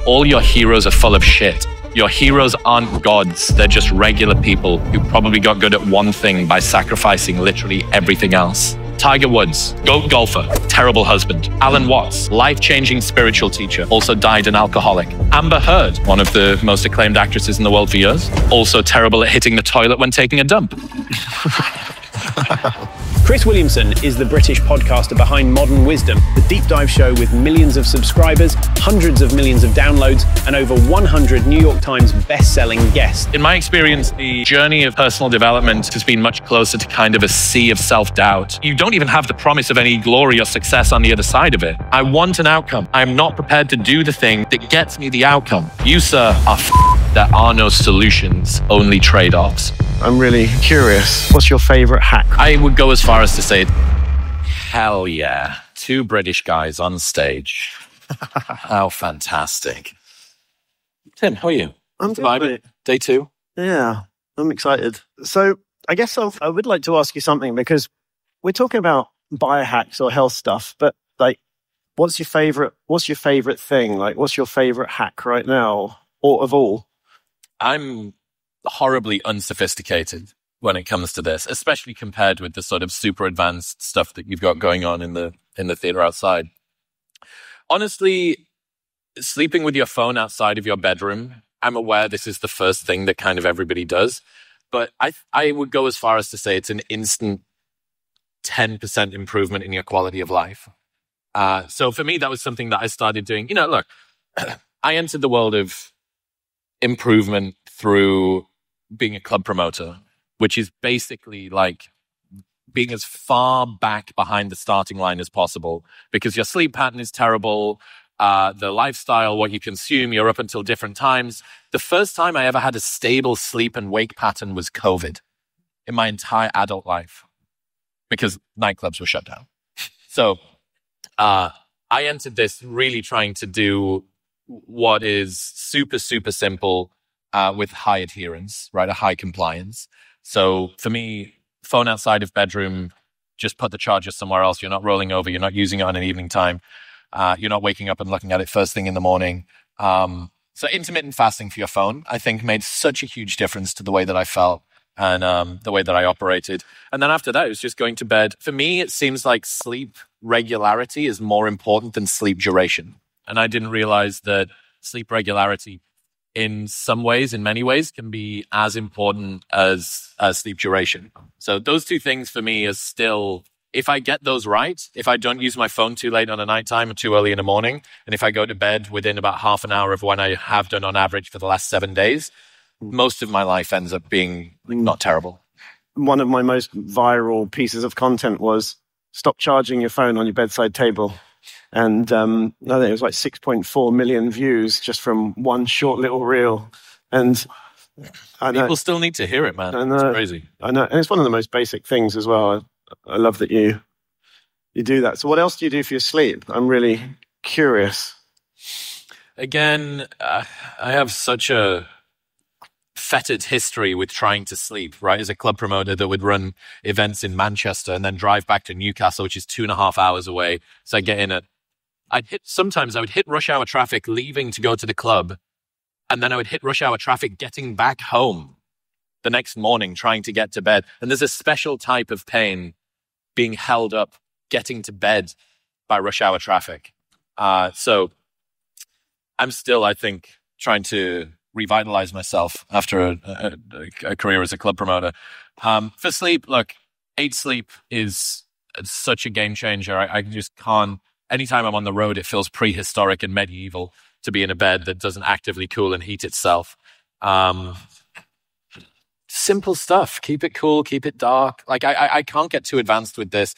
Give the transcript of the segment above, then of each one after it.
all your heroes are full of shit. Your heroes aren't gods. They're just regular people who probably got good at one thing by sacrificing literally everything else. Tiger Woods, GOAT golfer, terrible husband. Alan Watts, life-changing spiritual teacher, also died an alcoholic. Amber Heard, one of the most acclaimed actresses in the world for years, also terrible at hitting the toilet when taking a dump. Chris Williamson is the British podcaster behind Modern Wisdom, the deep dive show with millions of subscribers, hundreds of millions of downloads, and over 100 New York Times best-selling guests. In my experience, the journey of personal development has been much closer to kind of a sea of self-doubt. You don't even have the promise of any glory or success on the other side of it. I want an outcome. I'm not prepared to do the thing that gets me the outcome. You, sir, are there are no solutions, only trade-offs. I'm really curious. What's your favorite hack? I would go as far as to say, hell yeah. 2 British guys on stage. How fantastic. Tim, how are you? I'm good, vibing? mate. Day 2? Yeah, I'm excited. So I guess I would like to ask you something, because we're talking about biohacks or health stuff, but like, what's your favorite thing? Like, what's your favorite hack right now, or of all? I'm horribly unsophisticated when it comes to this, especially compared with the sort of super advanced stuff that you've got going on in the theater outside. Honestly, sleeping with your phone outside of your bedroom, I'm aware this is the first thing that kind of everybody does, but I would go as far as to say it's an instant 10% improvement in your quality of life. So for me, that was something that I started doing. You know, look, I entered the world of improvement through being a club promoter, which is basically like being as far back behind the starting line as possible, because your sleep pattern is terrible. The lifestyle, what you consume, you're up until different times. The first time I ever had a stable sleep and wake pattern was COVID in my entire adult life, because nightclubs were shut down. So I entered this really trying to do what is super, super simple with high adherence, right? A high compliance. So for me, phone outside of bedroom, just put the charger somewhere else. You're not rolling over. You're not using it on an evening time. You're not waking up and looking at it first thing in the morning. So intermittent fasting for your phone, I think, made such a huge difference to the way that I felt and the way that I operated. And then after that, it was just going to bed. For me, it seems like sleep regularity is more important than sleep duration. And I didn't realize that sleep regularity in some ways, in many ways, can be as important as sleep duration. So those 2 things for me are still, if I get those right, if I don't use my phone too late on a nighttime or too early in the morning, and if I go to bed within about half an hour of when I have done on average for the last 7 days, most of my life ends up being not terrible. One of my most viral pieces of content was stop charging your phone on your bedside table. And I think it was like 6.4 million views just from one short little reel. And I know, people still need to hear it, man. It's crazy. I know. And it's one of the most basic things as well. I love that you do that. So what else do you do for your sleep? I'm really curious. Again, I have such a fettered history with trying to sleep, right? As a club promoter that would run events in Manchester and then drive back to Newcastle, which is 2.5 hours away. So I get in sometimes I would hit rush hour traffic leaving to go to the club. And then I would hit rush hour traffic getting back home the next morning, trying to get to bed. And there's a special type of pain being held up, getting to bed by rush hour traffic. So I'm still, I think, trying to revitalize myself after a career as a club promoter. For sleep, look, 8 sleep is such a game changer. I just can't, anytime I'm on the road, it feels prehistoric and medieval to be in a bed that doesn't actively cool and heat itself. Simple stuff. Keep it cool, keep it dark. Like I can't get too advanced with this.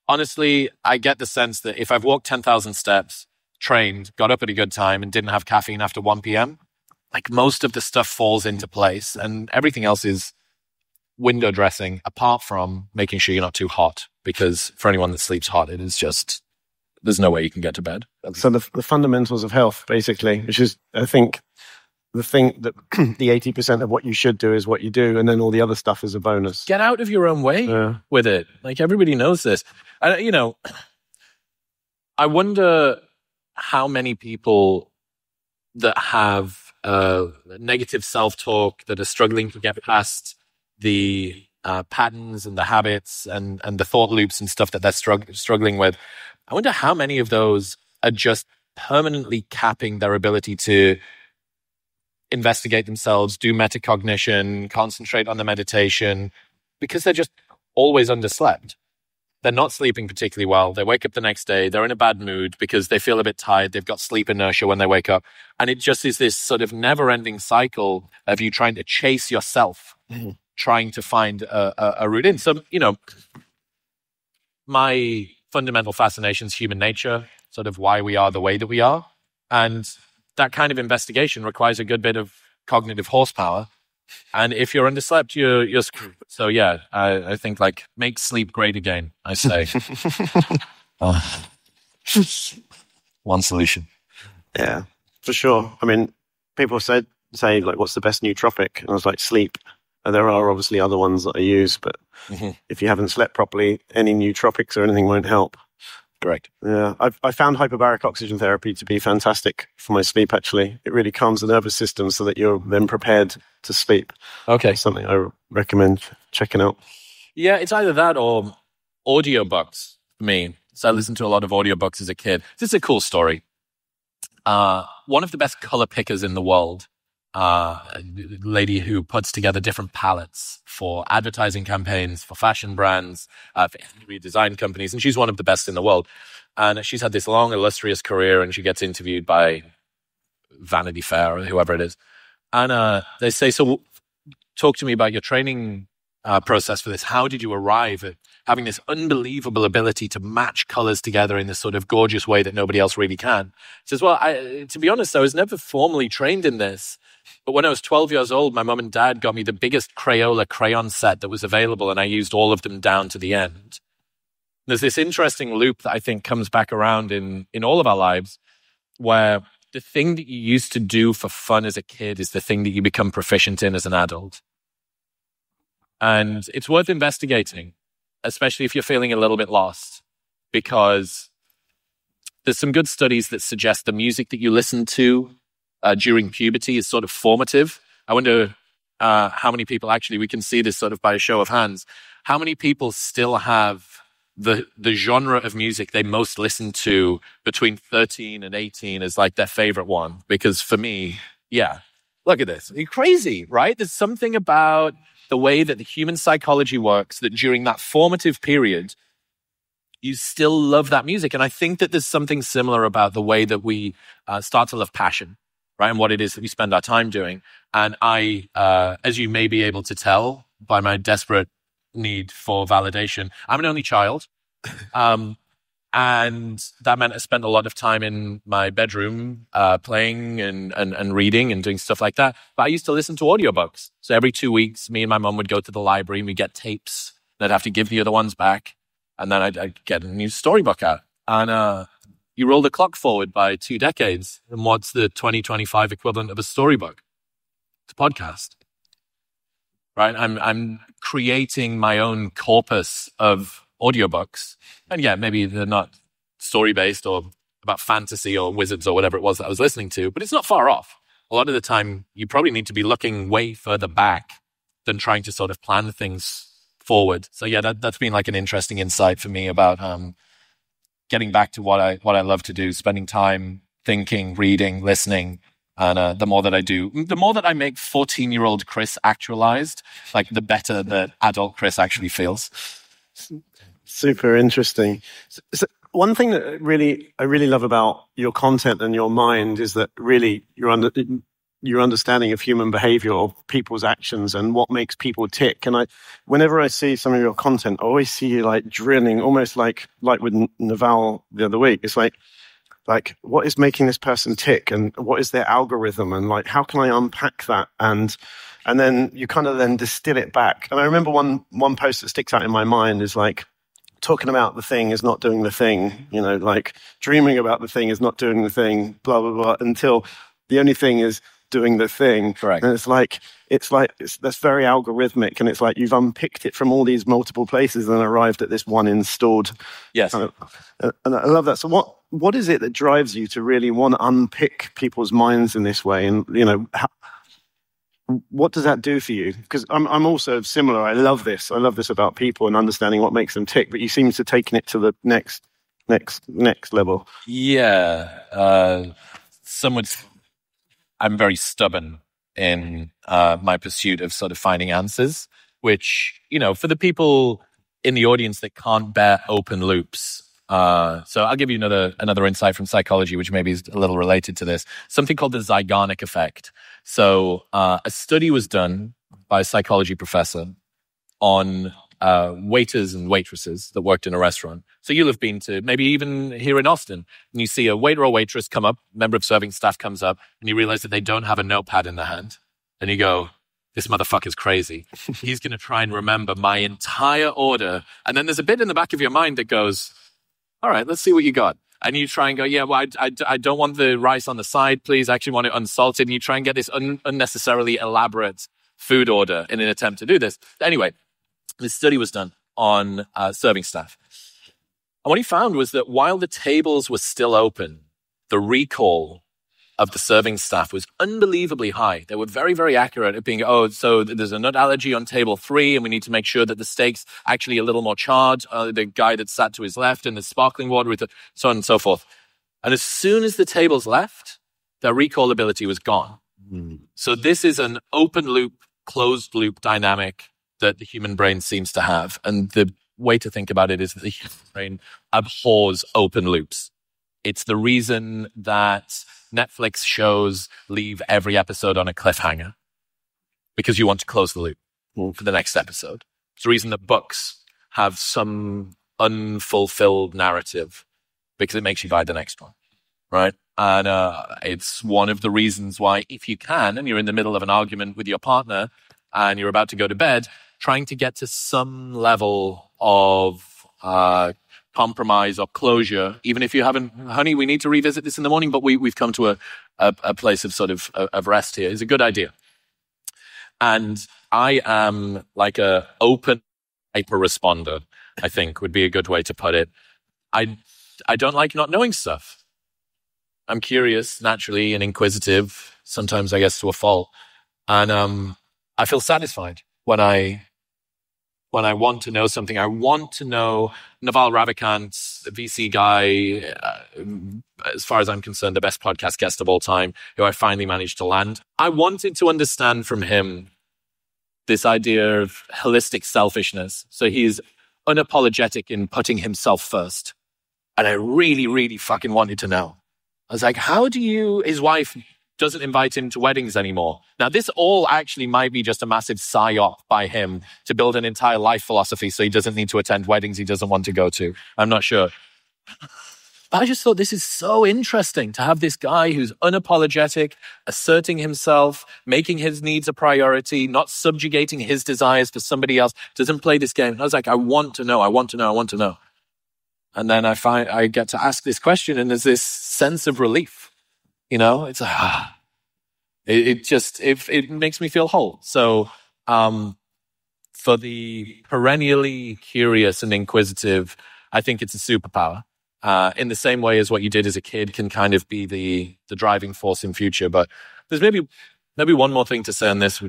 Honestly, I get the sense that if I've walked 10,000 steps, trained, got up at a good time and didn't have caffeine after 1 p.m., like most of the stuff falls into place and everything else is window dressing, apart from making sure you're not too hot, because for anyone that sleeps hot, it is just, there's no way you can get to bed. So the fundamentals of health, basically, which is, I think, the thing that the 80% of what you should do is what you do, and then all the other stuff is a bonus. Get out of your own way with it. Like everybody knows this. You know, I wonder how many people that have negative self-talk, that are struggling to get past the patterns and the habits and the thought loops and stuff that they're struggling with. I wonder how many of those are just permanently capping their ability to investigate themselves, do metacognition, concentrate on the meditation, because they're just always underslept. They're not sleeping particularly well. They wake up the next day, they're in a bad mood because they feel a bit tired. They've got sleep inertia when they wake up. And it just is this sort of never-ending cycle of you trying to chase yourself, trying to find a route in. So, my fundamental fascination is human nature, sort of why we are the way that we are. And that kind of investigation requires a good bit of cognitive horsepower. And if you're underslept, you're screwed. So yeah, I think like make sleep great again, I say. One solution. Yeah, for sure. I mean, people say like, what's the best nootropic? And I was like, sleep. And there are obviously other ones that I use, but if you haven't slept properly, any nootropics or anything won't help. Correct. Yeah, I found hyperbaric oxygen therapy to be fantastic for my sleep, actually. It really calms the nervous system so that you're then prepared to sleep. Okay. That's something I recommend checking out. Yeah, it's either that or audiobooks for me. So I listened to a lot of audiobooks as a kid. This is a cool story. One of the best color pickers in the world, a lady who puts together different palettes for advertising campaigns, for fashion brands, for interior design companies, and she's one of the best in the world. And she's had this long, illustrious career, and she gets interviewed by Vanity Fair or whoever it is. And they say, so talk to me about your training process for this. How did you arrive at having this unbelievable ability to match colors together in this sort of gorgeous way that nobody else really can? She says, well, to be honest, I was never formally trained in this. But when I was 12 years old, my mom and dad got me the biggest Crayola crayon set that was available, and I used all of them down to the end. There's this interesting loop that I think comes back around in all of our lives, where the thing that you used to do for fun as a kid is the thing that you become proficient in as an adult. And it's worth investigating, especially if you're feeling a little bit lost, because there's some good studies that suggest the music that you listen to during puberty is sort of formative. I wonder how many people, actually, we can see this sort of by a show of hands, how many people still have the genre of music they most listen to between 13 and 18 as like their favorite one. Because for me, yeah, look at this. You're crazy, right? There's something about the way that the human psychology works that during that formative period, you still love that music. And I think that there's something similar about the way that we start to love passion, right? And what it is that we spend our time doing. And I, as you may be able to tell by my desperate need for validation, I'm an only child. And that meant I spent a lot of time in my bedroom playing and reading and doing stuff like that. But I used to listen to audiobooks. So every 2 weeks, me and my mom would go to the library and we'd get tapes. And I'd have to give the other ones back. And then I'd get a new storybook out. And you roll the clock forward by 2 decades. And what's the 2025 equivalent of a storybook? It's a podcast. Right? I'm creating my own corpus of audiobooks. And yeah, maybe they're not story-based or about fantasy or wizards or whatever it was that I was listening to, but it's not far off. A lot of the time, you probably need to be looking way further back than trying to sort of plan things forward. So yeah, that's been like an interesting insight for me about getting back to what I love to do, spending time thinking, reading, listening. And the more that I do, the more that I make 14-year-old Chris actualized, like the better that adult Chris actually feels. Super interesting. So one thing that I really love about your content and your mind is that really your understanding of human behavior or people's actions and what makes people tick. And whenever I see some of your content, I always see you like drilling, almost like with Naval the other week. It's like what is making this person tick and what is their algorithm and like how can I unpack that and then you kind of then distill it back. And I remember one post that sticks out in my mind is like talking about the thing is not doing the thing, like dreaming about the thing is not doing the thing, blah blah blah, until the only thing is doing the thing. Correct. And it's that's very algorithmic, and it's like you've unpicked it from all these multiple places and arrived at this one installed. Yes. And I love that. So what is it that drives you to really want to unpick people's minds in this way? And, what does that do for you? Because I'm also similar. I love this. I love this about people and understanding what makes them tick. But you seem to have taken it to the next level. Yeah. I'm very stubborn in my pursuit of sort of finding answers, which, for the people in the audience that can't bear open loops. So I'll give you another insight from psychology, which maybe is a little related to this. Something called the Zeigarnik effect. So a study was done by a psychology professor on waiters and waitresses that worked in a restaurant. So you'll have been to, maybe even here in Austin, and you see a waiter or waitress come up, member of serving staff comes up, and you realize that they don't have a notepad in their hand. And you go, this motherfucker's crazy. He's going to try and remember my entire order. And then there's a bit in the back of your mind that goes, all right, let's see what you got. And you try and go, yeah, well, I don't want the rice on the side, please. I actually want it unsalted. And you try and get this unnecessarily elaborate food order in an attempt to do this. Anyway, this study was done on serving staff. And what he found was that while the tables were still open, the recall of the serving staff was unbelievably high. They were very, very accurate at being, so there's a nut allergy on table 3, and we need to make sure that the steak's actually a little more charred. The guy that sat to his left, and the sparkling water with so on and so forth. And as soon as the tables left, their recall ability was gone. So this is an open loop, closed loop dynamic that the human brain seems to have. And the way to think about it is that the human brain abhors open loops. It's the reason that Netflix shows leave every episode on a cliffhanger, because you want to close the loop for the next episode. It's the reason that books have some unfulfilled narrative, because it makes you buy the next one, right? And it's one of the reasons why, if you can, and you're in the middle of an argument with your partner and you're about to go to bed, trying to get to some level of compromise or closure, even if you haven't, honey, we need to revisit this in the morning, but we've come to a place of sort of rest here, is a good idea. And I am like a open hyper responder, I think would be a good way to put it. I don't like not knowing stuff. I'm curious, naturally, and inquisitive, sometimes I guess to a fault. And I feel satisfied when I want to know something. I want to know Naval Ravikant, the VC guy, as far as I'm concerned, the best podcast guest of all time, who I finally managed to land. I wanted to understand from him this idea of holistic selfishness. So he's unapologetic in putting himself first. And I really, really fucking wanted to know. I was like, his wife doesn't invite him to weddings anymore. Now, this all actually might be just a massive psyop by him to build an entire life philosophy so he doesn't need to attend weddings he doesn't want to go to. I'm not sure. But I just thought this is so interesting to have this guy who's unapologetic, asserting himself, making his needs a priority, not subjugating his desires for somebody else, doesn't play this game. And I was like, I want to know. And then I get to ask this question, and there's this sense of relief. It's like, it makes me feel whole. So, for the perennially curious and inquisitive, I think it's a superpower. In the same way as what you did as a kid can kind of be the driving force in future. But there's maybe one more thing to say on this.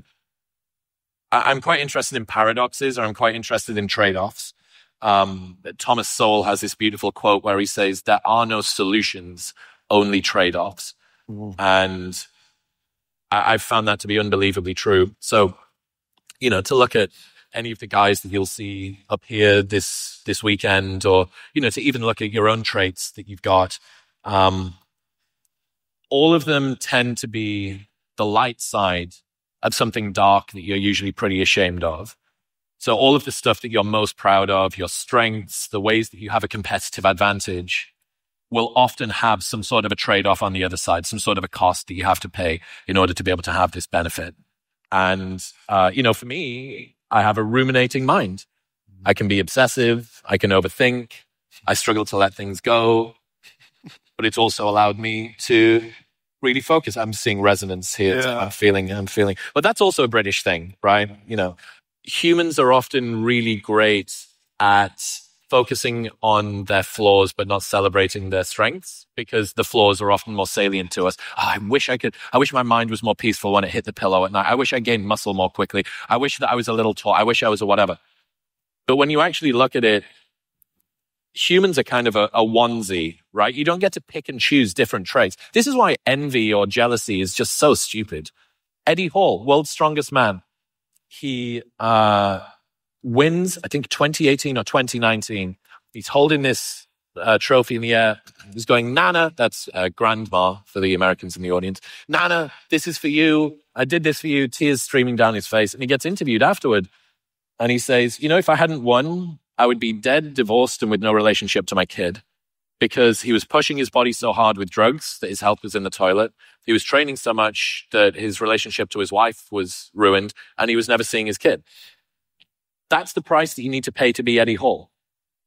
I'm quite interested in paradoxes, or I'm quite interested in trade-offs. Thomas Sowell has this beautiful quote where he says, there are no solutions, only trade-offs. And I've found that to be unbelievably true. So, to look at any of the guys that you'll see up here this weekend, or, to even look at your own traits that you've got, all of them tend to be the light side of something dark that you're usually pretty ashamed of. So all of the stuff that you're most proud of, your strengths, the ways that you have a competitive advantage, will often have some sort of a trade-off on the other side, some sort of a cost that you have to pay in order to be able to have this benefit. And, for me, I have a ruminating mind. I can be obsessive. I can overthink. I struggle to let things go. But it's also allowed me to really focus. I'm seeing resonance here. Yeah. I'm feeling. But that's also a British thing, right? Humans are often really great at focusing on their flaws but not celebrating their strengths, because the flaws are often more salient to us. I wish my mind was more peaceful when it hit the pillow at night. I wish I gained muscle more quickly. I wish that I was a little tall. I wish I was a whatever. But when you actually look at it, humans are kind of a onesie, right? You don't get to pick and choose different traits. This is why envy or jealousy is just so stupid. Eddie Hall, world's strongest man. He wins, I think 2018 or 2019. He's holding this trophy in the air. He's going, Nana, that's grandma for the Americans in the audience. Nana, this is for you. I did this for you. Tears streaming down his face. And he gets interviewed afterward. And he says, if I hadn't won, I would be dead, divorced, and with no relationship to my kid. Because he was pushing his body so hard with drugs that his health was in the toilet. He was training so much that his relationship to his wife was ruined, and he was never seeing his kid. That's the price that you need to pay to be Eddie Hall,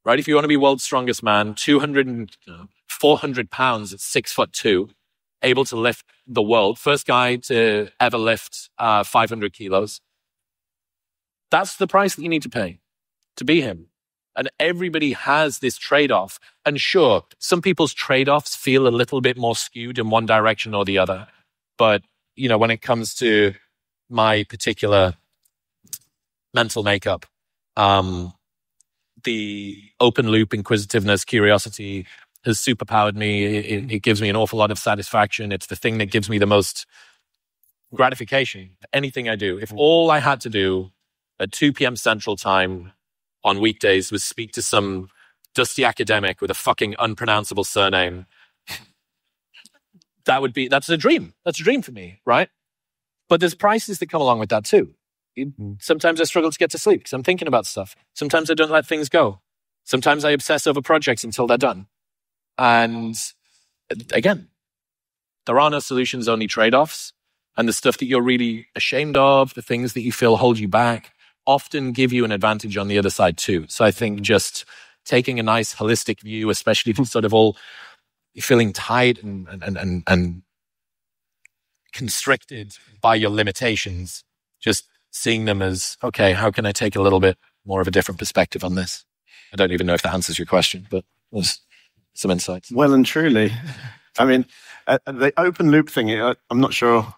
right? If you want to be world's strongest man, 400 pounds at 6'2", able to lift the world, first guy to ever lift 500 kilos. That's the price that you need to pay to be him. And everybody has this trade-off. And sure, some people's trade-offs feel a little bit more skewed in one direction or the other. But, when it comes to my particular mental makeup, the open loop inquisitiveness, curiosity has superpowered me. It gives me an awful lot of satisfaction. It's the thing that gives me the most gratification. Anything I do. If all I had to do at 2 p.m. Central Time on weekdays was speak to some dusty academic with a fucking unpronounceable surname, that's a dream. That's a dream for me, right? But there's prices that come along with that too. Sometimes I struggle to get to sleep because I'm thinking about stuff. Sometimes I don't let things go. Sometimes I obsess over projects until they're done. And again, there are no solutions, only trade-offs. And the stuff that you're really ashamed of, the things that you feel hold you back, often give you an advantage on the other side too. So I think just taking a nice holistic view, especially if it's sort of all feeling tight and constricted by your limitations, just seeing them as, okay, how can I take a little bit more of a different perspective on this? I don't even know if that answers your question, but there's some insights. Well and truly. I mean, the open loop thing, I'm not sure.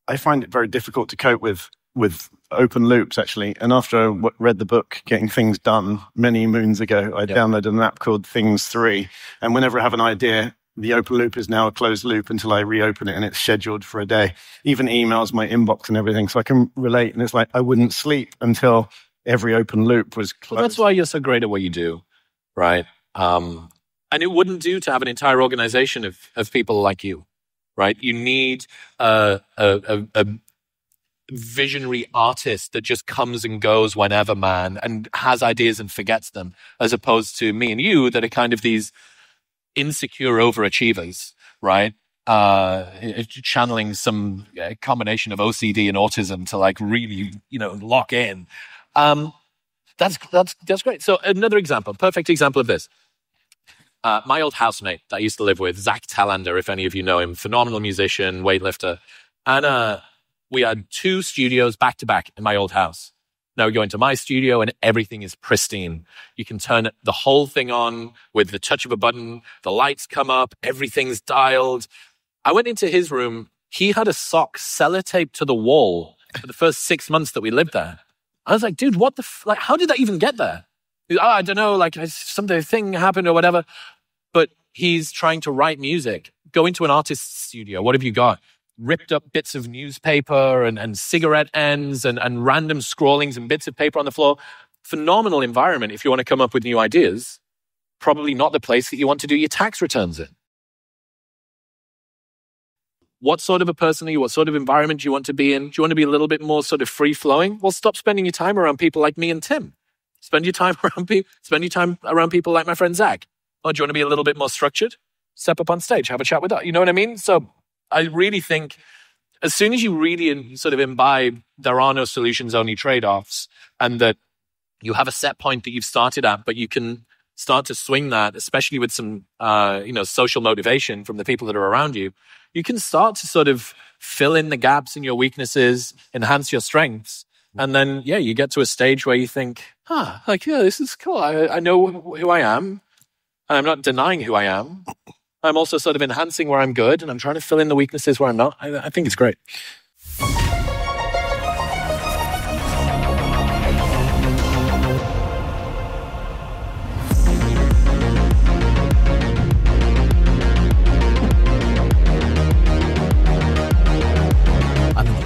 I find it very difficult to cope with open loops, actually. And after I read the book, Getting Things Done, many moons ago, I downloaded an app called Things 3. And whenever I have an idea, the open loop is now a closed loop until I reopen it, and it's scheduled for a day. Even emails, my inbox and everything. So I can relate. And it's like I wouldn't sleep until every open loop was closed. Well, that's why you're so great at what you do, right? And it wouldn't do to have an entire organization of people like you, right? You need a visionary artist that just comes and goes whenever, man, and has ideas and forgets them, as opposed to me and you that are kind of these insecure overachievers, right? Channeling some combination of OCD and autism to like really, lock in. That's great. So another example, perfect example of this. My old housemate that I used to live with, Zach Talander, if any of you know him, phenomenal musician, weightlifter. And we had 2 studios back to back in my old house. Now we go into my studio and everything is pristine. You can turn the whole thing on with the touch of a button. The lights come up. Everything's dialed. I went into his room. He had a sock sellotaped to the wall for the first 6 months that we lived there. I was like, dude, what the how did that even get there? I don't know, thing happened or whatever. But he's trying to write music. Go into an artist's studio. What have you got? Ripped up bits of newspaper and cigarette ends and random scrawlings and bits of paper on the floor. Phenomenal environment if you want to come up with new ideas. Probably not the place that you want to do your tax returns in. What sort of a person are you? What sort of environment do you want to be in? Do you want to be a little bit more sort of free-flowing? Well, stop spending your time around people like me and Tim. Spend your time around people like my friend Zach. Or do you want to be a little bit more structured? Step up on stage, have a chat with us. You know what I mean? So I really think as soon as you really sort of imbibe there are no solutions, only trade-offs, and that you have a set point that you've started at, but you can start to swing that, especially with some social motivation from the people that are around you, you can start to sort of fill in the gaps in your weaknesses, enhance your strengths, And then, you get to a stage where you think, this is cool. I know who I am. I'm not denying who I am. I'm also sort of enhancing where I'm good, and I'm trying to fill in the weaknesses where I'm not. I think it's great.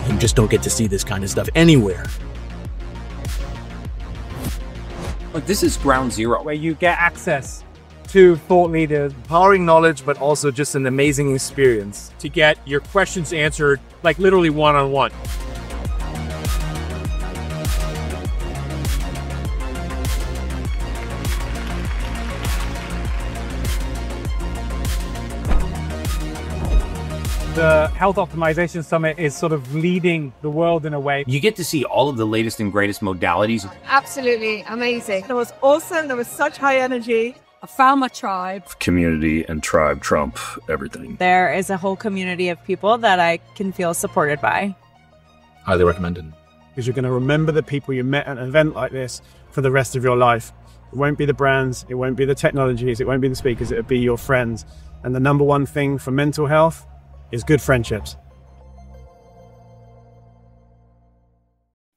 You just don't get to see this kind of stuff anywhere. But this is ground zero. Where you get access to thought leaders. Empowering knowledge, but also just an amazing experience. To get your questions answered, like literally one-on-one. The Health Optimization Summit is sort of leading the world in a way. You get to see all of the latest and greatest modalities. Absolutely amazing. It was awesome. There was such high energy. I found my tribe. Community and tribe trump everything. There is a whole community of people that I can feel supported by. Highly recommended. Because you're going to remember the people you met at an event like this for the rest of your life. It won't be the brands, it won't be the technologies, it won't be the speakers, it'll be your friends. And the number one thing for mental health is good friendships.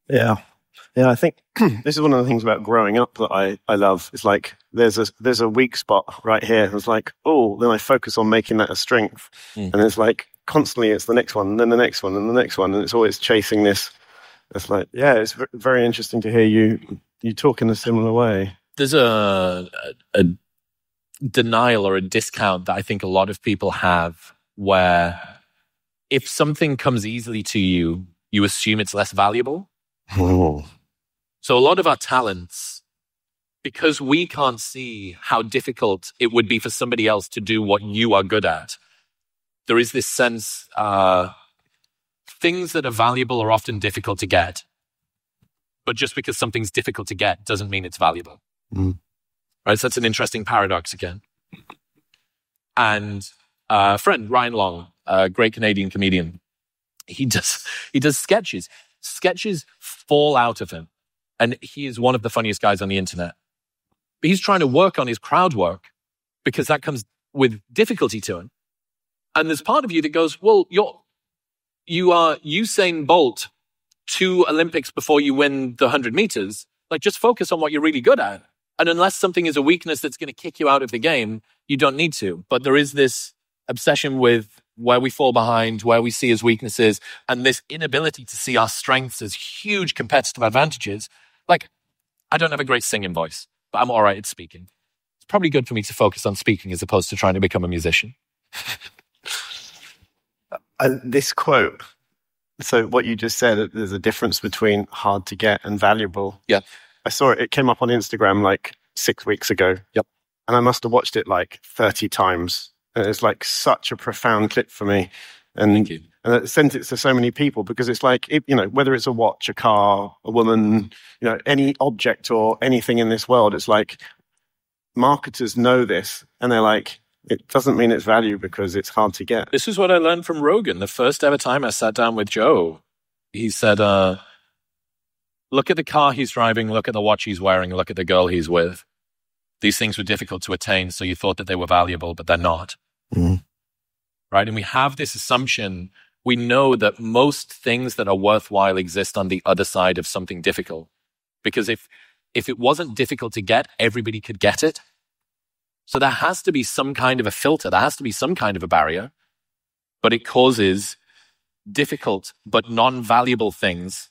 Yeah, I think this is one of the things about growing up that I love. It's like there's a weak spot right here. It's like, then I focus on making that a strength. And it's like constantly it's the next one, and then the next one, and the next one. And it's always chasing this. It's like, it's very interesting to hear you talk in a similar way. There's a denial or a discount that I think a lot of people have, where if something comes easily to you, you assume it's less valuable. Oh. So a lot of our talents, because we can't see how difficult it would be for somebody else to do what you are good at, there is this sense, things that are valuable are often difficult to get. But just because something's difficult to get doesn't mean it's valuable. Right? So that's an interesting paradox again. And friend Ryan Long, a great Canadian comedian, he does sketches. Sketches fall out of him, and he is one of the funniest guys on the internet. But he's trying to work on his crowd work because that comes with difficulty to him. And there's part of you that goes, well, you are Usain Bolt 2 Olympics before you win the 100 meters. Like, just focus on what you're really good at. And unless something is a weakness that's going to kick you out of the game, you don't need to. But there is this obsession with where we fall behind, where we see as weaknesses, and this inability to see our strengths as huge competitive advantages. Like, I don't have a great singing voice, but I'm all right at speaking. It's probably good for me to focus on speaking as opposed to trying to become a musician. This quote, so what you just said, there's a difference between hard to get and valuable. Yeah. I saw it. It came up on Instagram like 6 weeks ago. Yep. And I must have watched it like 30 times. And it's like such a profound clip for me. And, Thank you. And I sent it to so many people because it's like, whether it's a watch, a car, a woman, any object or anything in this world, it's like marketers know this and they're like, it doesn't mean it's value because it's hard to get. This is what I learned from Rogan. The first ever time I sat down with Joe, he said, look at the car he's driving, look at the watch he's wearing, look at the girl he's with. These things were difficult to attain, so you thought that they were valuable, but they're not. Right? And we have this assumption, we know that most things that are worthwhile exist on the other side of something difficult. Because if it wasn't difficult to get, everybody could get it. So there has to be some kind of a filter, there has to be some kind of a barrier, but it causes difficult but non-valuable things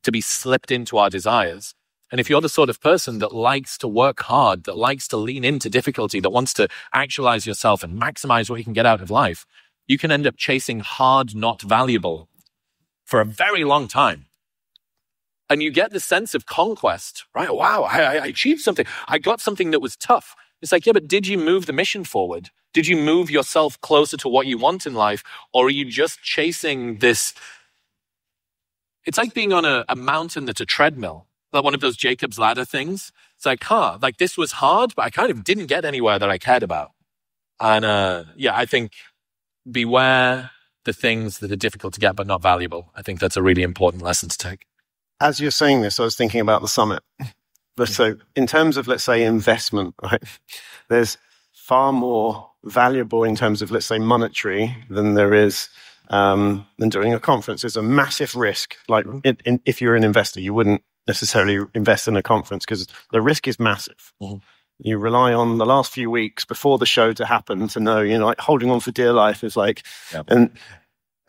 to be slipped into our desires. And if you're the sort of person that likes to work hard, that likes to lean into difficulty, that wants to actualize yourself and maximize what you can get out of life, you can end up chasing hard, not valuable for a very long time. And you get the sense of conquest, right? Wow, I achieved something. I got something that was tough. It's like, yeah, but did you move the mission forward? Did you move yourself closer to what you want in life? Or are you just chasing this? It's like being on a mountain that's a treadmill. Like one of those Jacob's ladder things. It's like, like this was hard, but I kind of didn't get anywhere that I cared about. And I think beware the things that are difficult to get but not valuable. I think that's a really important lesson to take. As you're saying this, I was thinking about the summit. But so in terms of, let's say, investment, right, there's far more valuable in terms of, let's say, monetary than there is than doing a conference. There's a massive risk. Like if you're an investor, you wouldn't necessarily invest in a conference because the risk is massive. Mm-hmm. You rely on the last few weeks before the show to happen to know, like holding on for dear life is like, and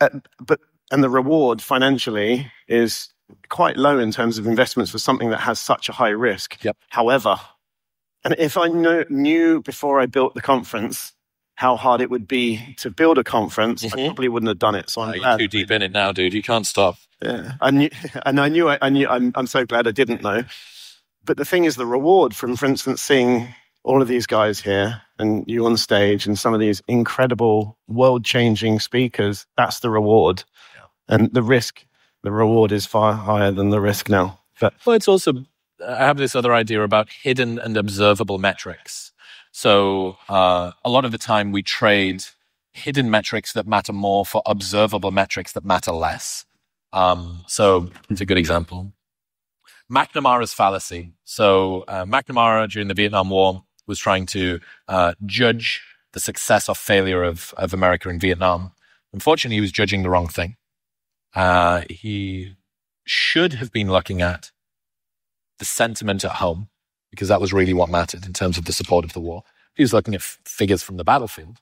the reward financially is quite low in terms of investments for something that has such a high risk. Yep. However, and if I knew before I built the conference how hard it would be to build a conference, I probably wouldn't have done it. So I'm glad. You're too deep in it now, dude. You can't stop. Yeah, I'm so glad I didn't know. But the thing is, the reward from, for instance, seeing all of these guys here and you on stage and some of these incredible world-changing speakers, that's the reward. Yeah. And the reward is far higher than the risk now. But it's also, I have this other idea about hidden and observable metrics. So a lot of the time we trade hidden metrics that matter more for observable metrics that matter less. So it's a good example. McNamara's fallacy. So McNamara during the Vietnam War was trying to judge the success or failure of America in Vietnam. Unfortunately, he was judging the wrong thing. He should have been looking at the sentiment at home, because that was really what mattered in terms of the support of the war. He was looking at figures from the battlefield.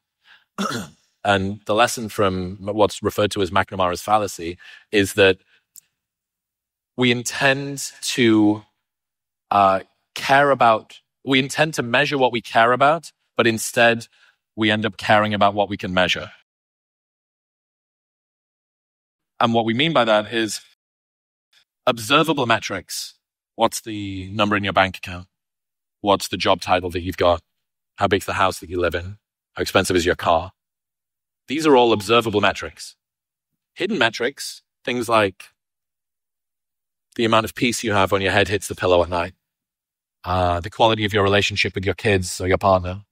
And the lesson from what's referred to as McNamara's fallacy is that we intend to we intend to measure what we care about, but instead we end up caring about what we can measure. And what we mean by that is observable metrics. What's the number in your bank account? What's the job title that you've got? How big's the house that you live in? How expensive is your car? These are all observable metrics. Hidden metrics, things like the amount of peace you have when your head hits the pillow at night, the quality of your relationship with your kids or your partner,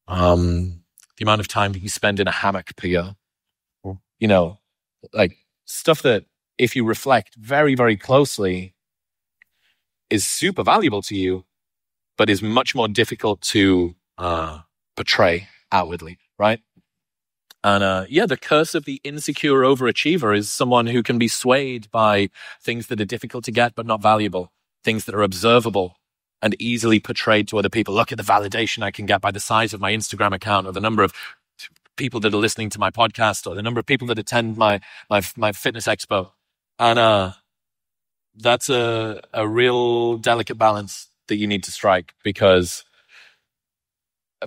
the amount of time that you spend in a hammock per year, like stuff that if you reflect very, very closely is super valuable to you, but is much more difficult to portray outwardly, right? And the curse of the insecure overachiever is someone who can be swayed by things that are difficult to get but not valuable, things that are observable and easily portrayed to other people. Look at the validation I can get by the size of my Instagram account, or the number of people that are listening to my podcast, or the number of people that attend my fitness expo. And that's a real delicate balance that you need to strike, because,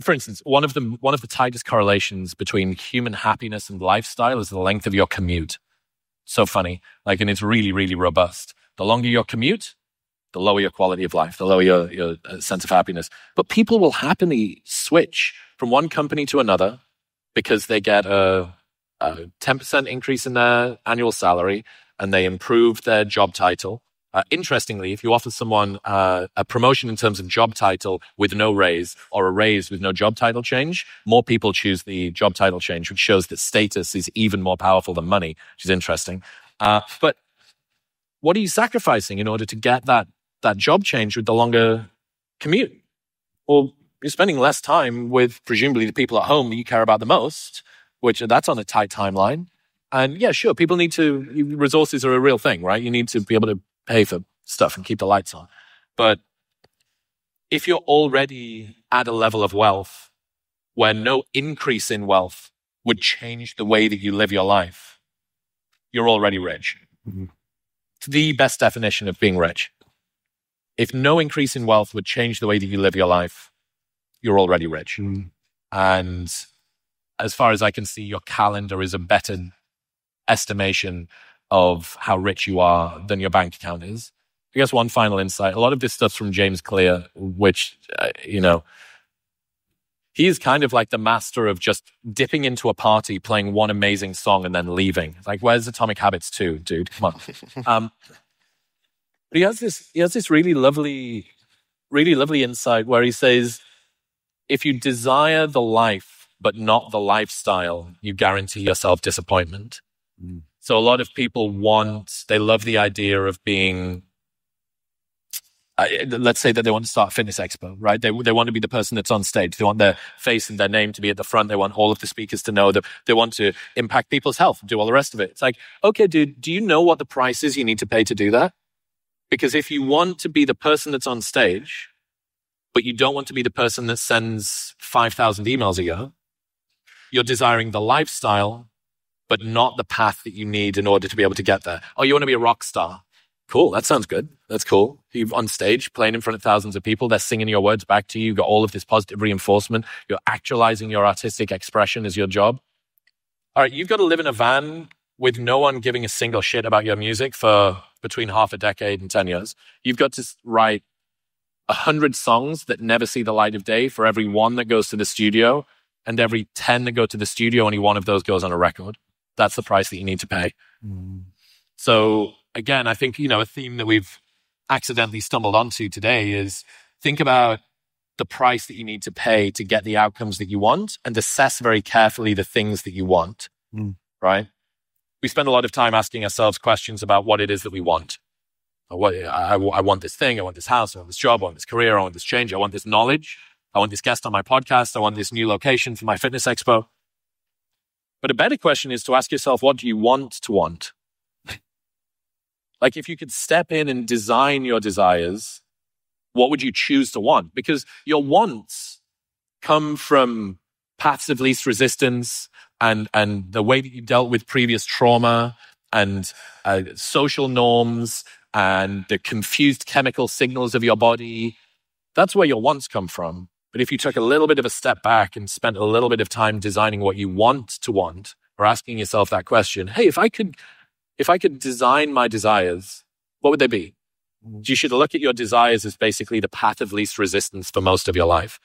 for instance, one of the tightest correlations between human happiness and lifestyle is the length of your commute. So funny. And it's really, really robust. The longer your commute, the lower your quality of life, the lower your sense of happiness. But people will happily switch from one company to another because they get a 10% increase in their annual salary and they improve their job title. Interestingly, if you offer someone a promotion in terms of job title with no raise, or a raise with no job title change, more people choose the job title change, which shows that status is even more powerful than money, which is interesting. But what are you sacrificing in order to get that job change with the longer commute? Well, you're spending less time with presumably the people at home that you care about the most, which that's on a tight timeline. And yeah, sure, people need to, resources are a real thing, right? You need to be able to pay for stuff and keep the lights on. But if you're already at a level of wealth where no increase in wealth would change the way that you live your life, you're already rich. Mm-hmm. It's the best definition of being rich. If no increase in wealth would change the way that you live your life, you're already rich. Mm. And as far as I can see, your calendar is a better estimation of how rich you are than your bank account is. I guess one final insight. A lot of this stuff's from James Clear, which, he's kind of like the master of just dipping into a party, playing one amazing song and then leaving. Like, where's Atomic Habits 2, dude? Come on. But he has this really lovely insight where he says, if you desire the life but not the lifestyle, you guarantee yourself disappointment. Mm. So a lot of people they love the idea of being, let's say that they want to start a fitness expo, right? They want to be the person that's on stage. They want their face and their name to be at the front. They want all of the speakers to know that they want to impact people's health, do all the rest of it. It's like, okay, dude, do you know what the price is you need to pay to do that? Because if you want to be the person that's on stage, but you don't want to be the person that sends 5,000 emails a year, you're desiring the lifestyle, but not the path that you need in order to be able to get there. Oh, you want to be a rock star. Cool. That sounds good. That's cool. You're on stage playing in front of thousands of people. They're singing your words back to you. You've got all of this positive reinforcement. You're actualizing your artistic expression as your job. All right. You've got to live in a van with no one giving a single shit about your music for between half a decade and 10 years. You've got to write 100 songs that never see the light of day for every one that goes to the studio, and every 10 that go to the studio, only one of those goes on a record. That's the price that you need to pay. So again, I think, a theme that we've accidentally stumbled onto today is think about the price that you need to pay to get the outcomes that you want, and assess very carefully the things that you want, right? We spend a lot of time asking ourselves questions about what it is that we want. I want this thing, I want this house, I want this job, I want this career, I want this change, I want this knowledge, I want this guest on my podcast, I want this new location for my fitness expo. But a better question is to ask yourself, what do you want to want? Like, if you could step in and design your desires, what would you choose to want? Because your wants come from paths of least resistance and the way that you dealt with previous trauma and social norms and the confused chemical signals of your body. That's where your wants come from. But if you took a little bit of a step back and spent a little bit of time designing what you want to want, or asking yourself that question, hey, if I could design my desires, what would they be? You should look at your desires as basically the path of least resistance for most of your life.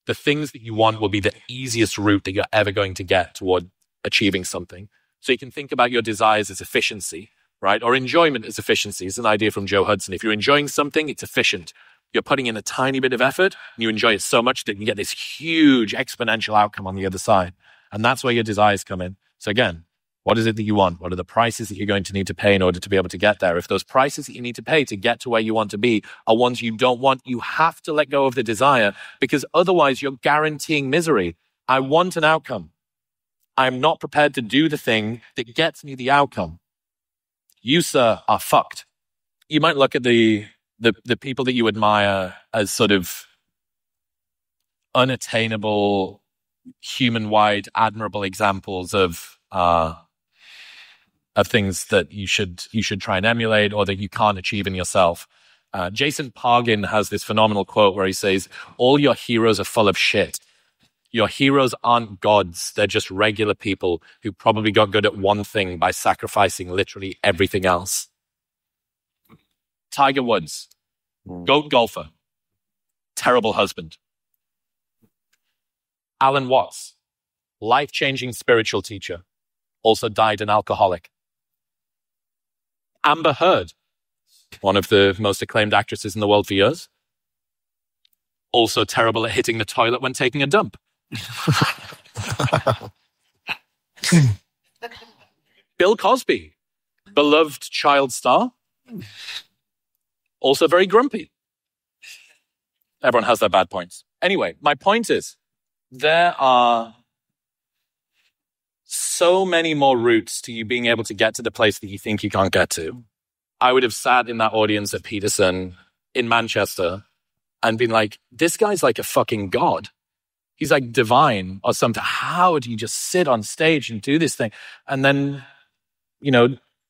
The things that you want will be the easiest route that you're ever going to get toward achieving something. So you can think about your desires as efficiency, right? Or enjoyment as efficiency. It's an idea from Joe Hudson. If you're enjoying something, it's efficient. You're putting in a tiny bit of effort, and you enjoy it so much that you get this huge exponential outcome on the other side. And that's where your desires come in. So again, what is it that you want? What are the prices that you're going to need to pay in order to be able to get there? If those prices that you need to pay to get to where you want to be are ones you don't want, you have to let go of the desire, because otherwise you're guaranteeing misery. I want an outcome. I'm not prepared to do the thing that gets me the outcome. You, sir, are fucked. You might look at the people that you admire as sort of unattainable, human-wide, admirable examples of things that you should try and emulate or that you can't achieve in yourself. Jason Pargin has this phenomenal quote where he says, all your heroes are full of shit. Your heroes aren't gods. They're just regular people who probably got good at one thing by sacrificing literally everything else. Tiger Woods, GOAT golfer, terrible husband. Alan Watts, life-changing spiritual teacher, also died an alcoholic. Amber Heard, one of the most acclaimed actresses in the world for years, also terrible at hitting the toilet when taking a dump. Bill Cosby, beloved child star, also very grumpy. Everyone has their bad points. Anyway, my point is, there are so many more routes to you being able to get to the place that you think you can't get to. I would have sat in that audience at Peterson in Manchester and been like, this guy's like a fucking god. He's like divine or something. How do you just sit on stage and do this thing? And then,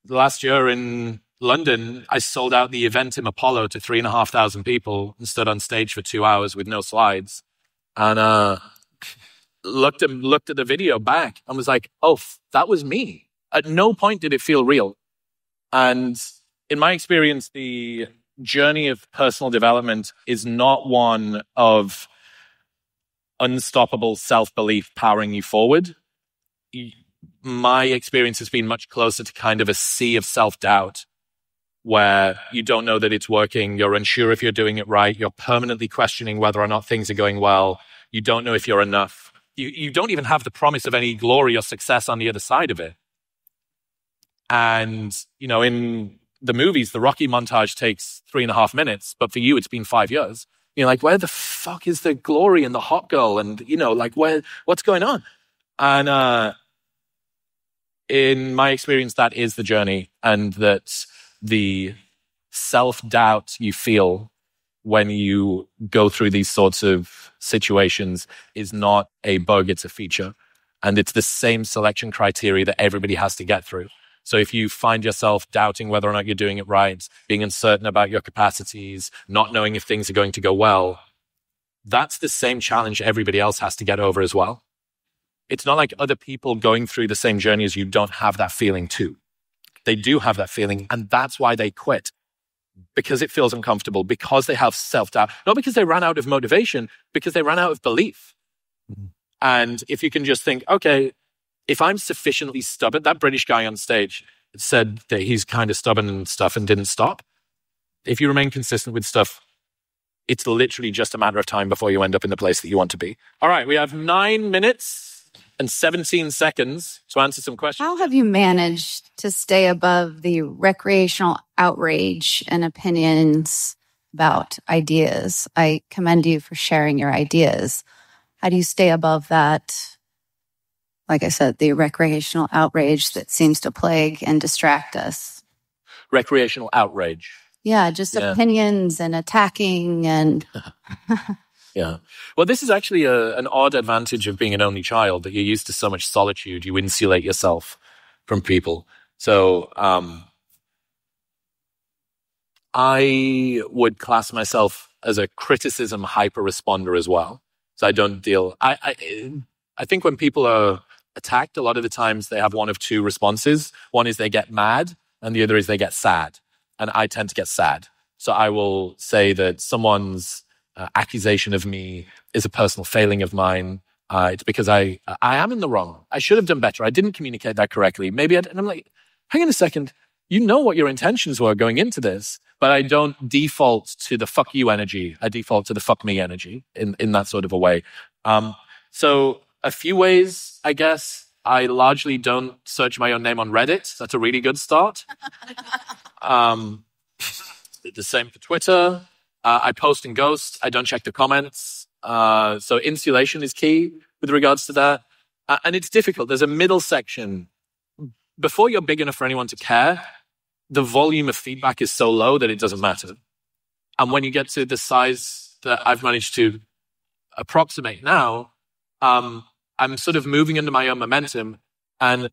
last year in London, I sold out the event in Apollo to 3,500 people and stood on stage for 2 hours with no slides. And looked at the video back and was like, oh, that was me. At no point did it feel real. And in my experience, the journey of personal development is not one of unstoppable self-belief powering you forward. My experience has been much closer to kind of a sea of self-doubt where you don't know that it's working. You're unsure if you're doing it right. You're permanently questioning whether or not things are going well. You don't know if you're enough. You don't even have the promise of any glory or success on the other side of it. And, in the movies, the Rocky montage takes 3.5 minutes, but for you, it's been 5 years. You're like, where the fuck is the glory and the hot girl? And, what's going on? And in my experience, that is the journey, and that the self-doubt you feel when you go through these sorts of situations is not a bug, it's a feature. And it's the same selection criteria that everybody has to get through. So if you find yourself doubting whether or not you're doing it right, being uncertain about your capacities, not knowing if things are going to go well, that's the same challenge everybody else has to get over as well. It's not like other people going through the same journey as you don't have that feeling too. They do have that feeling, and that's why they quit. Because it feels uncomfortable, because they have self-doubt, not because they ran out of motivation, because they ran out of belief. Mm-hmm. And if you can just think, okay, if I'm sufficiently stubborn, that British guy on stage said that he's kind of stubborn and stuff and didn't stop. If you remain consistent with stuff, it's literally just a matter of time before you end up in the place that you want to be. All right, we have 9 minutes and 17 seconds to answer some questions. How have you managed to stay above the recreational outrage and opinions about ideas? I commend you for sharing your ideas. How do you stay above that? Like I said, the recreational outrage that seems to plague and distract us. Recreational outrage. Yeah, just opinions and attacking and... Yeah. Well, this is actually an odd advantage of being an only child, that you're used to so much solitude. You insulate yourself from people. So I would class myself as a criticism hyper responder as well. So I don't deal... I think when people are attacked, a lot of the times they have one of two responses. One is they get mad, and the other is they get sad. And I tend to get sad. So I will say that someone's accusation of me is a personal failing of mine. It's because I am in the wrong. I should have done better. I didn't communicate that correctly. And I'm like, hang on a second. You know what your intentions were going into this, but I don't default to the fuck you energy. I default to the fuck me energy in that sort of a way. So a few ways, I guess. I largely don't search my own name on Reddit. That's a really good start. The same for Twitter. I post and ghost. I don't check the comments. So insulation is key with regards to that. And it's difficult. There's a middle section. Before you're big enough for anyone to care, the volume of feedback is so low that it doesn't matter. And when you get to the size that I've managed to approximate now, I'm sort of moving under my own momentum. And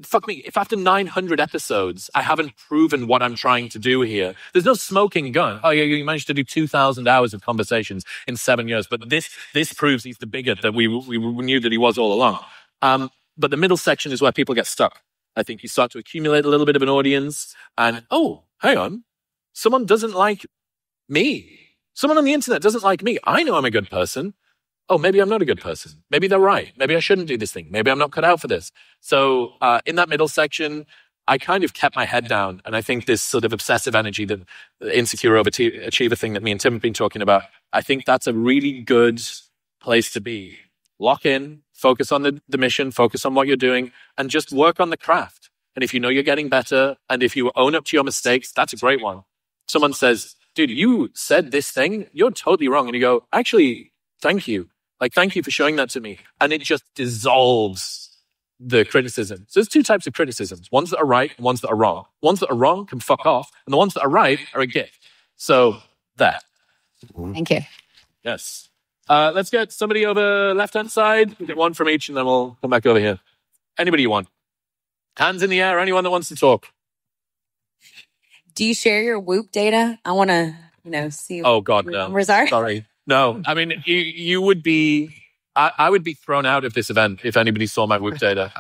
fuck me, if after 900 episodes, I haven't proven what I'm trying to do here, there's no smoking gun. Oh yeah, you managed to do 2,000 hours of conversations in 7 years, but this proves he's the bigot that we knew that he was all along. But the middle section is where people get stuck. I think you start to accumulate a little bit of an audience and, oh, hang on, someone doesn't like me. Someone on the internet doesn't like me. I know I'm a good person. Oh, maybe I'm not a good person. Maybe they're right. Maybe I shouldn't do this thing. Maybe I'm not cut out for this. So in that middle section, I kind of kept my head down. And I think this sort of obsessive energy, the insecure overachiever thing that me and Tim have been talking about, I think that's a really good place to be. Lock in, focus on the mission, focus on what you're doing, and just work on the craft. And if you know you're getting better, and if you own up to your mistakes, that's a great one. Someone says, dude, you said this thing, you're totally wrong. And you go, actually, thank you. Like, thank you for showing that to me. And it just dissolves the criticism. So there's two types of criticisms. Ones that are right and ones that are wrong. Ones that are wrong can fuck off. And the ones that are right are a gift. So there. Thank you. Yes. Let's get somebody over left-hand side. We'll get one from each and then we'll come back over here. Anybody you want. Hands in the air. Anyone that wants to talk. Do you share your Whoop data? I want to, see what your numbers are. Sorry. No, I mean, you would be, I would be thrown out of this event if anybody saw my Whoop data.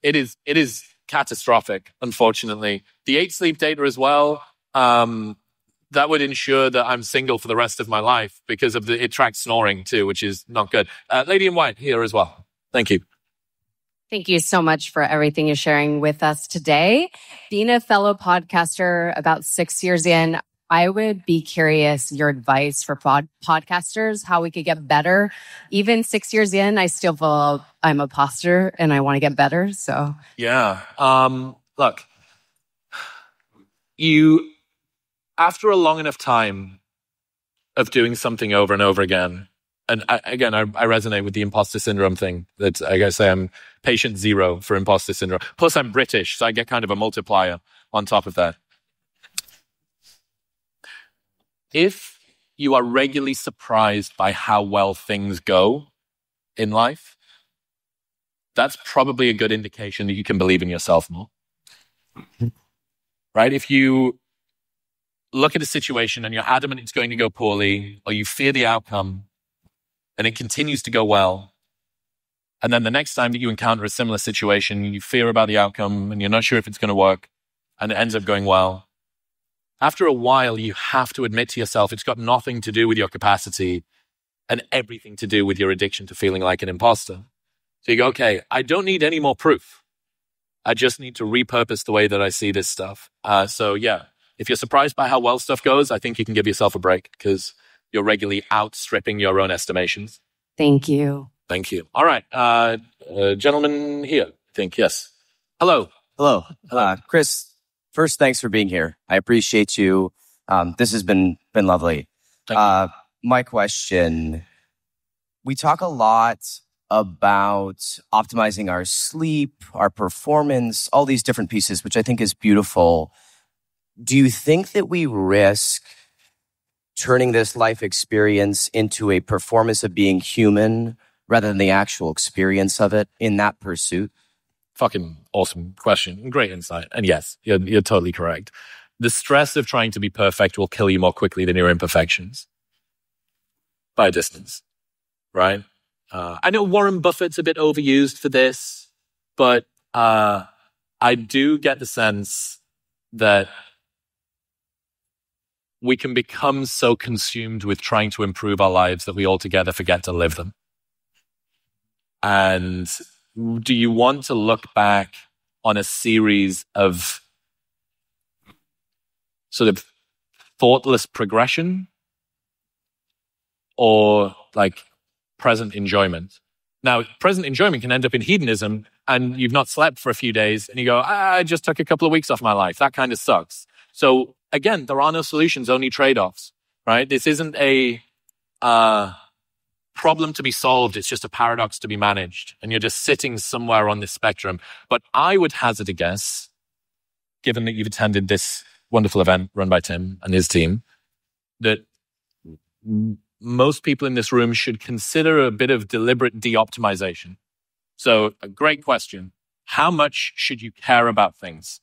It is catastrophic, unfortunately. The 8 sleep data as well, that would ensure that I'm single for the rest of my life because of it tracks snoring too, which is not good. Lady in white here as well. Thank you. Thank you so much for everything you're sharing with us today. Being a fellow podcaster about 6 years in, I would be curious your advice for podcasters, how we could get better. Even 6 years in, I still feel I'm an imposter and I want to get better. So yeah, look, after a long enough time of doing something over and over again, and I resonate with the imposter syndrome thing. That I gotta say, I'm patient zero for imposter syndrome. Plus, I'm British, so I get kind of a multiplier on top of that. If you are regularly surprised by how well things go in life, that's probably a good indication that you can believe in yourself more. Right? If you look at a situation and you're adamant it's going to go poorly, or you fear the outcome and it continues to go well, and then the next time that you encounter a similar situation, you fear about the outcome and you're not sure if it's going to work, and it ends up going well, after a while, you have to admit to yourself it's got nothing to do with your capacity and everything to do with your addiction to feeling like an imposter. So you go, okay, I don't need any more proof. I just need to repurpose the way that I see this stuff. So yeah, if you're surprised by how well stuff goes, I think you can give yourself a break because you're regularly outstripping your own estimations. Thank you. Thank you. All right. Gentleman here, I think. Yes. Hello. Hello. Chris, first, thanks for being here. I appreciate you. This has been lovely. My question, we talk a lot about optimizing our sleep, our performance, all these different pieces, which I think is beautiful. Do you think that we risk turning this life experience into a performance of being human rather than the actual experience of it in that pursuit? Fucking awesome question. Great insight. And yes, you're totally correct. The stress of trying to be perfect will kill you more quickly than your imperfections. By a distance, right? I know Warren Buffett's a bit overused for this, but I do get the sense that we can become so consumed with trying to improve our lives that we altogether forget to live them. And do you want to look back on a series of sort of thoughtless progression or like present enjoyment? Now, present enjoyment can end up in hedonism and you've not slept for a few days and you go, I just took a couple of weeks off my life. That kind of sucks. So again, there are no solutions, only trade-offs, right? This isn't a problem to be solved. It's just a paradox to be managed. And you're just sitting somewhere on this spectrum. But I would hazard a guess, given that you've attended this wonderful event run by Tim and his team, that most people in this room should consider a bit of deliberate de-optimization. So a great question. How much should you care about things?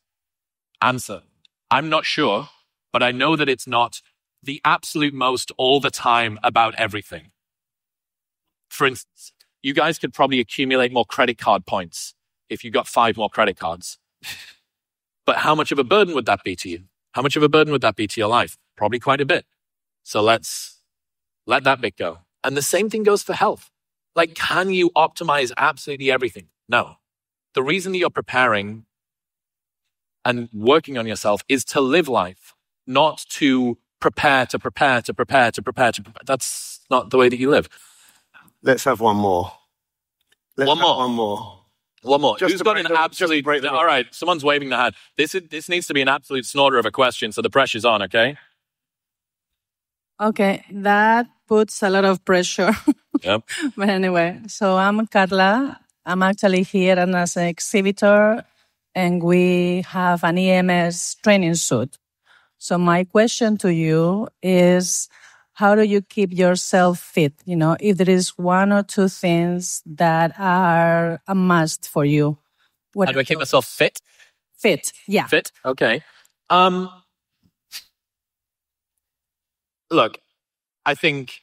Answer. I'm not sure, but I know that it's not the absolute most all the time about everything. For instance, you guys could probably accumulate more credit card points if you got 5 more credit cards. But how much of a burden would that be to you? How much of a burden would that be to your life? Probably quite a bit. So let's let that bit go. And the same thing goes for health. Like, can you optimize absolutely everything? No. The reason that you're preparing and working on yourself is to live life, not to prepare. That's not the way that you live. Let's have one more. One more. Who's got an absolute... All right, someone's waving their hand. This needs to be an absolute snorter of a question, so the pressure's on, okay? Okay, that puts a lot of pressure. Yep. But anyway, so I'm Carla. I'm actually here as an exhibitor, and we have an EMS training suit. So my question to you is, how do you keep yourself fit? You know, if there is 1 or 2 things that are a must for you. How do I keep myself fit? Fit, yeah. Fit, okay. Look, I think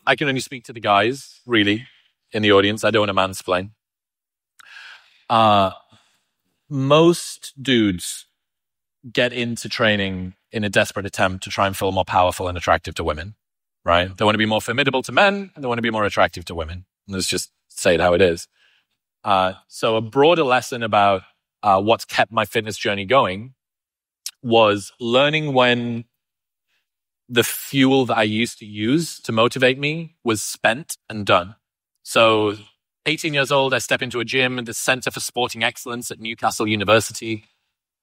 I can only speak to the guys, really, in the audience. I don't want to mansplain. Most dudes get into training in a desperate attempt to try and feel more powerful and attractive to women, right? They want to be more formidable to men, and they want to be more attractive to women. Let's just say it how it is. So a broader lesson about what's kept my fitness journey going was learning when the fuel that I used to use to motivate me was spent and done. So 18 years old, I step into a gym at the Center for Sporting Excellence at Newcastle University.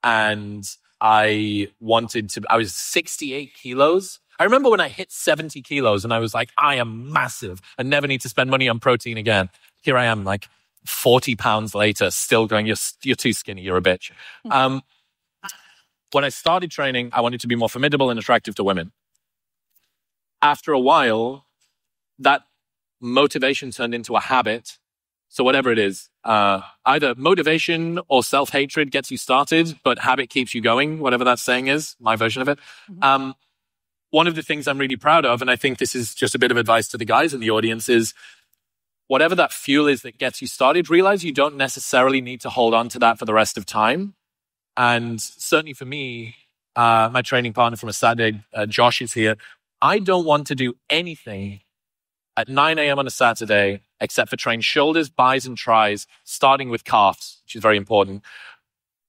And I was 68 kilos. I remember when I hit 70 kilos and I was like, I am massive. I never need to spend money on protein again. Here I am, like 40 pounds later, still going, you're too skinny, you're a bitch. When I started training, I wanted to be more formidable and attractive to women. After a while, that motivation turned into a habit. So whatever it is, either motivation or self-hatred gets you started, but habit keeps you going, whatever that saying is, my version of it. One of the things I'm really proud of, and I think this is just a bit of advice to the guys in the audience, is whatever that fuel is that gets you started, realize you don't necessarily need to hold on to that for the rest of time. And certainly for me, my training partner from a Saturday, Josh, is here. I don't want to do anything at 9 a.m. on a Saturday except for train shoulders, bis, and tris, starting with calves, which is very important.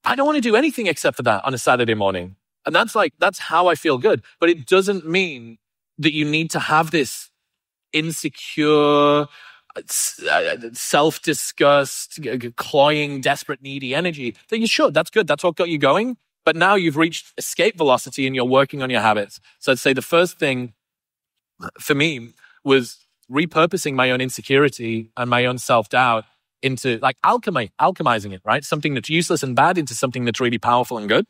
I don't want to do anything except for that on a Saturday morning. And that's how I feel good. But it doesn't mean that you need to have this insecure, self-disgust, cloying, desperate, needy energy. That you should. That's good. That's what got you going. But now you've reached escape velocity and you're working on your habits. So I'd say the first thing for me was repurposing my own insecurity and my own self-doubt into like alchemizing it, right? Something that's useless and bad into something that's really powerful and good.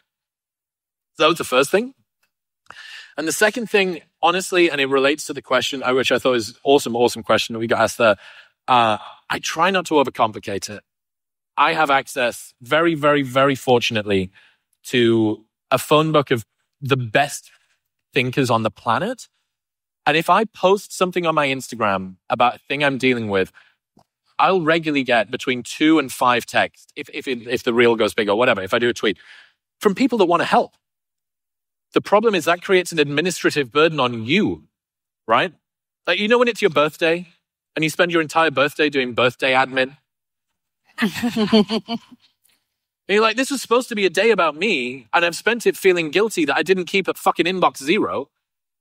So that was the first thing. And the second thing, honestly, and it relates to the question, which I thought was awesome question that we got asked there. I try not to overcomplicate it. I have access, very, very, very fortunately, to a phone book of the best thinkers on the planet. And if I post something on my Instagram about a thing I'm dealing with, I'll regularly get between 2 and 5 texts, if the reel goes big or whatever, if I do a tweet, from people that want to help. The problem is that creates an administrative burden on you, right? Like, you know, when it's your birthday and you spend your entire birthday doing birthday admin? And you're like, this was supposed to be a day about me, and I've spent it feeling guilty that I didn't keep at fucking inbox 0.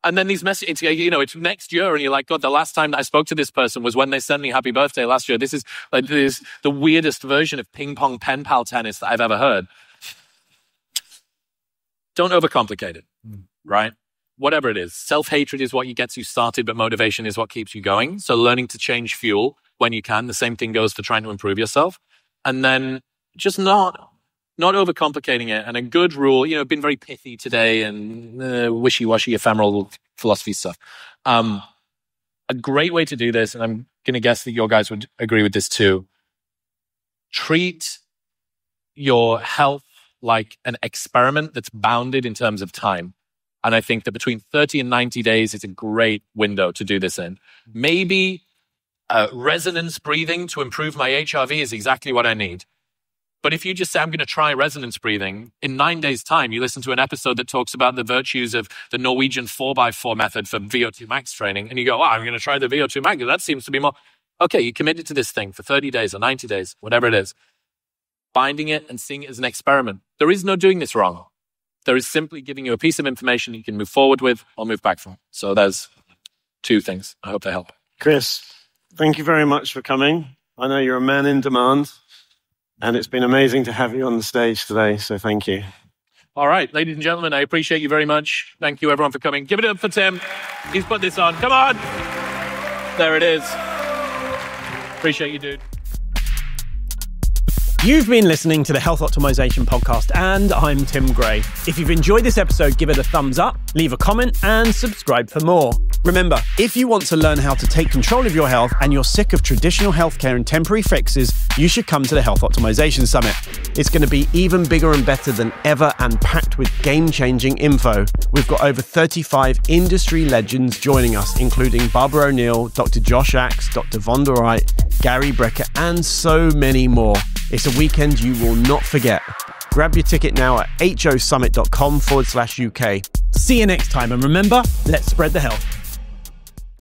And then these messages, you know, it's next year, and you're like, God, the last time that I spoke to this person was when they sent me happy birthday last year. This is the weirdest version of ping pong pen pal tennis that I've ever heard. Don't overcomplicate it, right? Whatever it is. Self-hatred is what gets you started, but motivation is what keeps you going. So learning to change fuel when you can. The same thing goes for trying to improve yourself. And then just not overcomplicating it. And a good rule, you know, been very pithy today and wishy-washy, ephemeral philosophy stuff. A great way to do this, and I'm going to guess that your guys would agree with this too, treat your health like an experiment that's bounded in terms of time. And I think that between 30 and 90 days is a great window to do this in. Maybe resonance breathing to improve my HRV is exactly what I need. But if you just say, I'm going to try resonance breathing, in 9 days' time, you listen to an episode that talks about the virtues of the Norwegian 4x4 method for VO2 max training, and you go, I'm going to try the VO2 max. That seems to be more. Okay, you committed to this thing for 30 days or 90 days, whatever it is. Binding it and seeing it as an experiment. There is no doing this wrong. There is simply giving you a piece of information you can move forward with or move back from. So there's 2 things. I hope they help. Chris, thank you very much for coming. I know you're a man in demand, and it's been amazing to have you on the stage today. So thank you. All right, ladies and gentlemen, I appreciate you very much. Thank you, everyone, for coming. Give it up for Tim. He's put this on. Come on. There it is. Appreciate you, dude. You've been listening to the Health Optimization Podcast, and I'm Tim Gray. If you've enjoyed this episode, give it a thumbs up, leave a comment, and subscribe for more. Remember, if you want to learn how to take control of your health and you're sick of traditional healthcare and temporary fixes, you should come to the Health Optimization Summit. It's going to be even bigger and better than ever and packed with game-changing info. We've got over 35 industry legends joining us, including Barbara O'Neill, Dr. Josh Axe, Dr. Von der Wright, Gary Brecker, and so many more. It's a weekend you will not forget. Grab your ticket now at hosummit.com/UK. See you next time, and remember, let's spread the health.